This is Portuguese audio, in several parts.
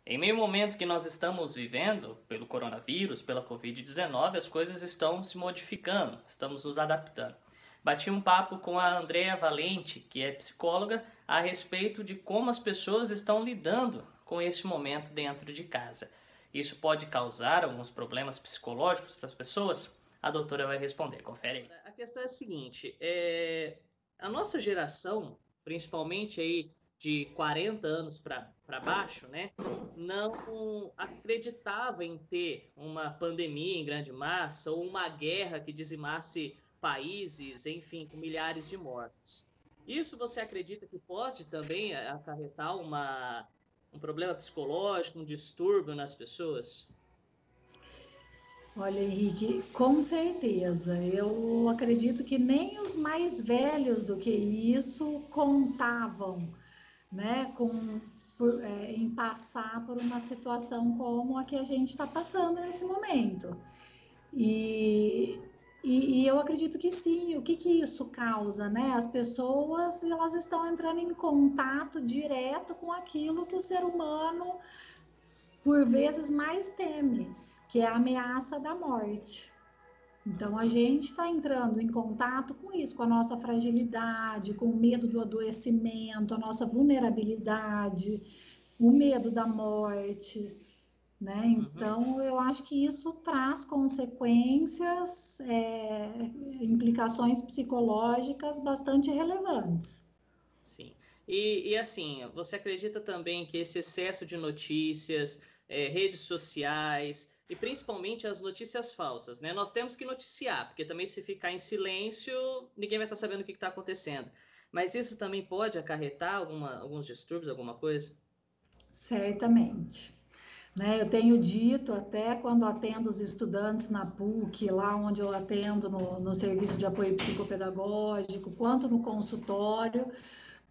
Em meio ao momento que nós estamos vivendo, pelo coronavírus, pela Covid-19, as coisas estão se modificando, estamos nos adaptando. Bati um papo com a Andrea Valente, que é psicóloga, a respeito de como as pessoas estão lidando com este momento dentro de casa. Isso pode causar alguns problemas psicológicos para as pessoas? A doutora vai responder, confere aí. A questão é a seguinte, a nossa geração, principalmente aí de 40 anos para baixo, né, não acreditava em ter uma pandemia em grande massa ou uma guerra que dizimasse países, enfim, com milhares de mortos. Isso você acredita que pode também acarretar um problema psicológico, um distúrbio nas pessoas? Olha, Henrique, com certeza. Eu acredito que nem os mais velhos do que isso contavam, né, em passar por uma situação como a que a gente está passando nesse momento. E, e eu acredito que sim. O que que isso causa, né? As pessoas elas estão entrando em contato direto com aquilo que o ser humano por vezes mais teme, que é a ameaça da morte. Então a gente está entrando em contato com isso, com a nossa fragilidade, com o medo do adoecimento, a nossa vulnerabilidade, o medo da morte, né? Uhum. Então eu acho que isso traz consequências, implicações psicológicas bastante relevantes. Sim. E assim, você acredita também que esse excesso de notícias, redes sociais e principalmente as notícias falsas, né? Nós temos que noticiar, porque também se ficar em silêncio, ninguém vai estar sabendo o que está acontecendo. Mas isso também pode acarretar alguns distúrbios, alguma coisa? Certamente. Né, eu tenho dito até quando atendo os estudantes na PUC, lá onde eu atendo no serviço de apoio psicopedagógico, quanto no consultório,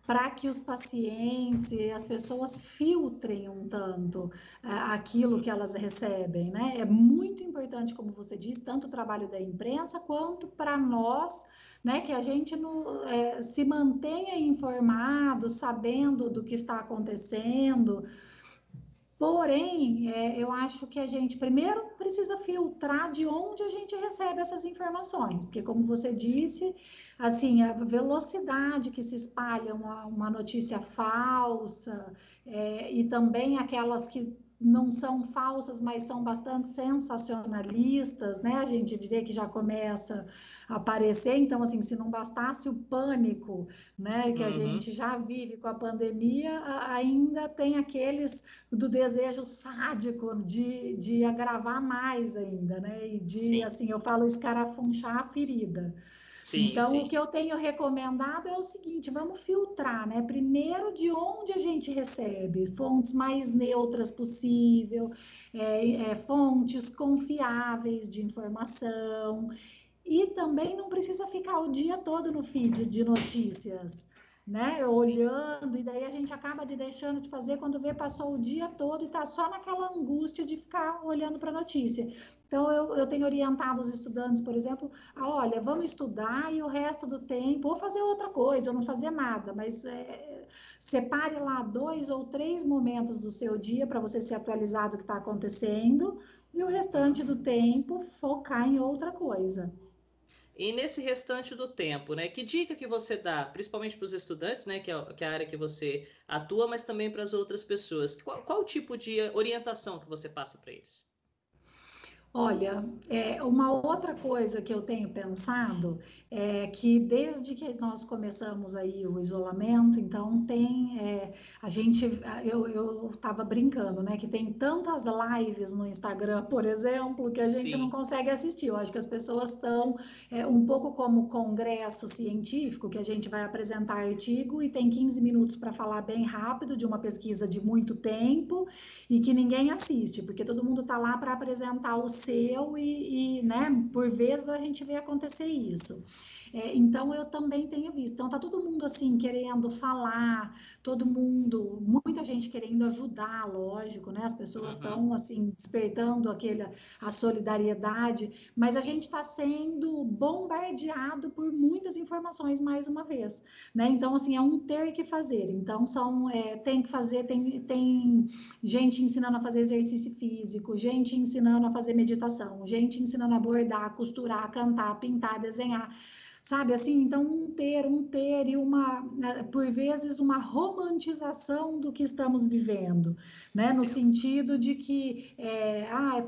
para que os pacientes e as pessoas filtrem um tanto aquilo que elas recebem, né? É muito importante, como você disse, tanto o trabalho da imprensa quanto para nós, né? Que a gente se mantenha informado, sabendo do que está acontecendo. Porém, eu acho que a gente primeiro precisa filtrar de onde a gente recebe essas informações, porque como você Sim. disse, assim, a velocidade que se espalha uma notícia falsa, e também aquelas que não são falsas, mas são bastante sensacionalistas, né? A gente vê que já começa a aparecer. Então, assim, se não bastasse o pânico, né, que a Uhum. gente já vive com a pandemia, ainda tem aqueles do desejo sádico de agravar mais ainda, né? E de, Sim. assim, eu falo escarafunchar a ferida. Sim, Então, o sim. que eu tenho recomendado é o seguinte: vamos filtrar, né? Primeiro, de onde a gente recebe, fontes mais neutras possível, fontes confiáveis de informação, e também não precisa ficar o dia todo no feed de notícias, né? Sim. Olhando, e daí a gente acaba deixando de fazer quando vê, passou o dia todo e tá só naquela angústia de ficar olhando para a notícia. Então eu tenho orientado os estudantes, por exemplo, olha, vamos estudar e o resto do tempo, ou fazer outra coisa, ou não fazer nada, mas separe lá 2 ou 3 momentos do seu dia para você se atualizar do que está acontecendo, e o restante Uhum. do tempo focar em outra coisa. E nesse restante do tempo, né? Que dica que você dá, principalmente para os estudantes, né? Que é a área que você atua, mas também para as outras pessoas. Qual o tipo de orientação que você passa para eles? Olha, uma outra coisa que eu tenho pensado é que desde que nós começamos aí o isolamento, então a gente, eu estava brincando, né, que tem tantas lives no Instagram, por exemplo, que a gente não Sim. consegue assistir. Eu acho que as pessoas estão um pouco como congresso científico, que a gente vai apresentar artigo e tem 15 minutos para falar bem rápido de uma pesquisa de muito tempo e que ninguém assiste, porque todo mundo está lá para apresentar o aconteceu né, por vezes a gente vê acontecer isso. Então eu também tenho visto. Então tá todo mundo assim querendo falar, todo mundo, muita gente querendo ajudar, lógico, né? As pessoas Uhum. estão assim despertando a solidariedade, mas a gente está sendo bombardeado por muitas informações mais uma vez, né? Então assim é um ter que fazer. Então tem que fazer, tem gente ensinando a fazer exercício físico, gente ensinando a fazer meditação, gente ensinando a bordar, costurar, cantar, pintar, desenhar. Sabe assim, então um ter e por vezes, uma romantização do que estamos vivendo, né? No É. sentido de que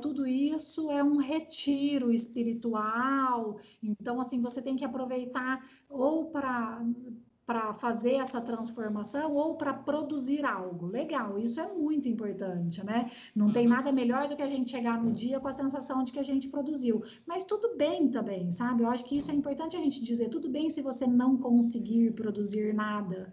tudo isso é um retiro espiritual, então assim, você tem que aproveitar ou para fazer essa transformação ou para produzir algo. Legal, isso é muito importante, né? Não tem Uhum. nada melhor do que a gente chegar no dia com a sensação de que a gente produziu. Mas tudo bem também, sabe? Eu acho que isso é importante a gente dizer. Tudo bem se você não conseguir produzir nada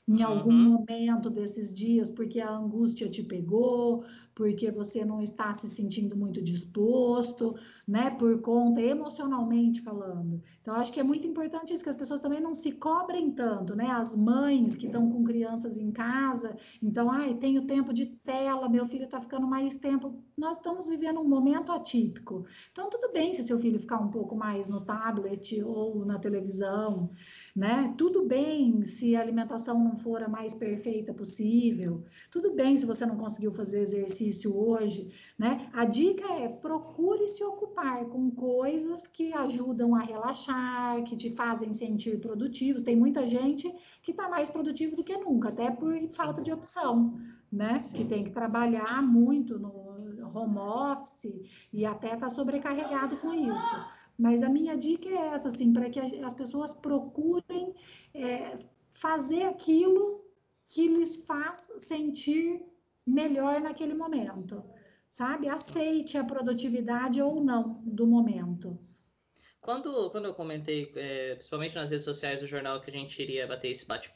em algum Uhum. momento desses dias, porque a angústia te pegou, porque você não está se sentindo muito disposto, né? Por conta, emocionalmente falando. Então, acho que é muito Sim. importante isso, que as pessoas também não se cobrem tanto, né? As mães que estão com crianças em casa, então, ai, tenho tempo de tela, meu filho está ficando mais tempo. Nós estamos vivendo um momento atípico. Então, tudo bem se seu filho ficar um pouco mais no tablet ou na televisão, né? Tudo bem se a alimentação não for a mais perfeita possível, tudo bem se você não conseguiu fazer exercício hoje, né? A dica é procure se ocupar com coisas que ajudam a relaxar, que te fazem sentir produtivos. Tem muita gente que está mais produtivo do que nunca, até por falta Sim. de opção, né? Que Sim. tem que trabalhar muito no home office e até está sobrecarregado com isso. Mas a minha dica é essa, assim, para que as pessoas procurem fazer aquilo que lhes faz sentir melhor naquele momento, sabe? Sim. Aceite a produtividade ou não do momento. Quando eu comentei, principalmente nas redes sociais do jornal, que a gente iria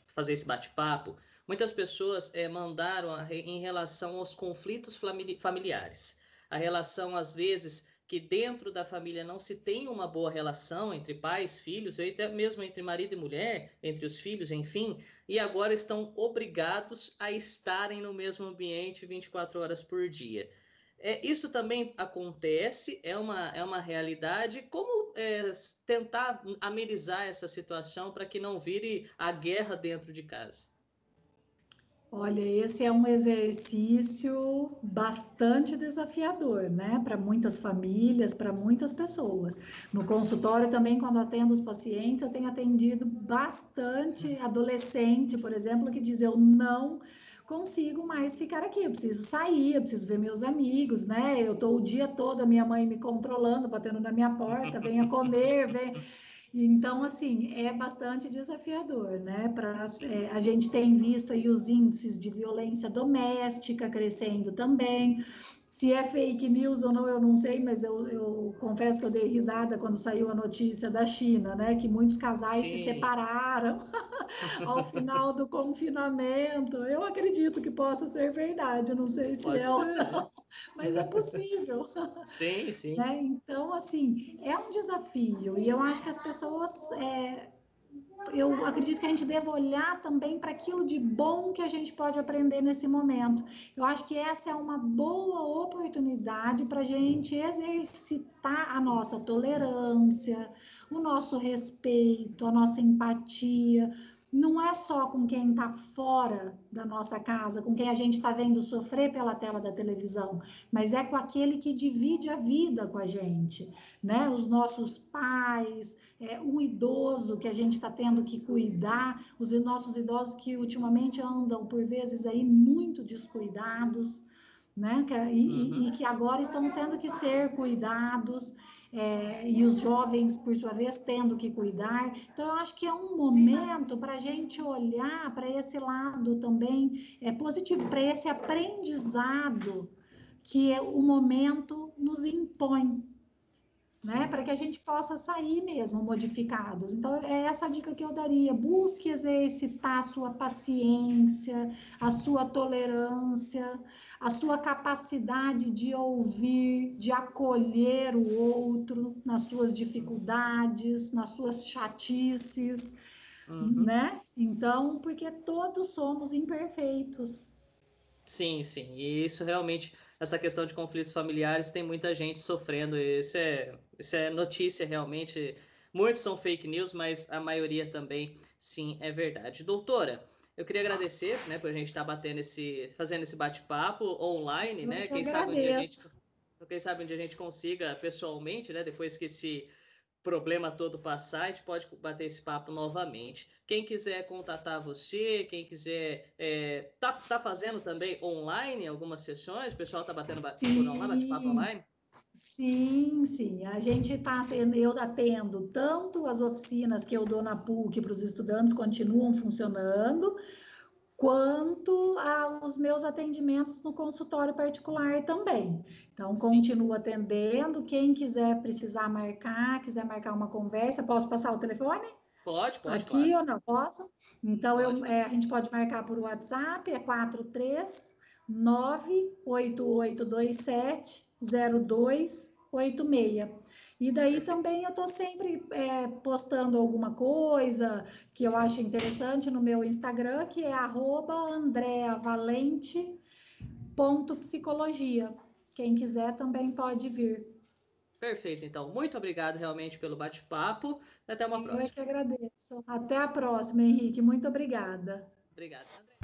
fazer esse bate-papo, muitas pessoas mandaram em relação aos conflitos familiares. A relação, às vezes, que dentro da família não se tem uma boa relação entre pais, filhos, ou até mesmo entre marido e mulher, entre os filhos, enfim, e agora estão obrigados a estarem no mesmo ambiente 24 horas por dia. Isso também acontece, é uma realidade. Como tentar amenizar essa situação para que não vire a guerra dentro de casa? Olha, esse é um exercício bastante desafiador, né? Para muitas famílias, para muitas pessoas. No consultório também, quando atendo os pacientes, eu tenho atendido bastante adolescente, por exemplo, que diz: eu não consigo mais ficar aqui, eu preciso sair, eu preciso ver meus amigos, né? Eu tô o dia todo a minha mãe me controlando, batendo na minha porta, venha comer, vem. Então, assim, é bastante desafiador, né? Sim, A gente tem visto aí os índices de violência doméstica crescendo também. Se é fake news ou não, eu não sei, mas eu confesso que eu dei risada quando saiu a notícia da China, né? Que muitos casais se sim, separaram ao final do confinamento. Eu acredito que possa ser verdade, eu não sei se pode é ou ser, né? não, mas é possível. Sim, sim. Né? Então, assim, é um desafio e eu acho que as pessoas, eu acredito que a gente deva olhar também para aquilo de bom que a gente pode aprender nesse momento. Eu acho que essa é uma boa oportunidade para a gente exercitar a nossa tolerância, o nosso respeito, a nossa empatia. Não é só com quem está fora da nossa casa, com quem a gente está vendo sofrer pela tela da televisão, mas é com aquele que divide a vida com a gente, né? Os nossos pais, um idoso que a gente está tendo que cuidar, os nossos idosos que ultimamente andam por vezes aí muito descuidados, né? E Uhum. que agora estão tendo que ser cuidados, e os jovens, por sua vez, tendo que cuidar. Então, eu acho que é um momento para a gente olhar para esse lado também positivo, para esse aprendizado que o momento nos impõe, né? Sim. Para que a gente possa sair mesmo modificados. Então, é essa dica que eu daria. Busque exercitar a sua paciência, a sua tolerância, a sua capacidade de ouvir, de acolher o outro nas suas dificuldades, nas suas chatices, Uhum. né? Então, porque todos somos imperfeitos. Sim, sim. E isso realmente, essa questão de conflitos familiares, tem muita gente sofrendo. Isso é notícia realmente. Muitos são fake news, mas a maioria também, sim, é verdade. Doutora, eu queria agradecer, né, por a gente estar fazendo esse bate-papo online, Eu né? que agradeço. Quem sabe um dia a gente consiga pessoalmente, né, depois que esse problema todo passar, a gente pode bater esse papo novamente. Quem quiser contatar você, quem quiser. Tá fazendo também online algumas sessões? O pessoal tá procurando online, bate-papo Sim, online? sim, sim. A gente está atendendo, eu atendo tanto as oficinas que eu dou na PUC para os estudantes continuam funcionando, quanto aos meus atendimentos no consultório particular também. Então, Sim. continuo atendendo. Quem quiser precisar marcar, quiser marcar uma conversa, posso passar o telefone? Pode, Aqui claro. eu não posso. Então, Pode a sim. gente pode marcar por WhatsApp, é 43988270286. E daí Perfeito. também eu estou sempre postando alguma coisa que eu acho interessante no meu Instagram, que é @andreavalente.psicologia. Quem quiser também pode vir. Perfeito, então. Muito obrigado realmente pelo bate-papo. Até uma Eu é próxima. que agradeço. Até a próxima, Henrique. Muito obrigada. Obrigado. André.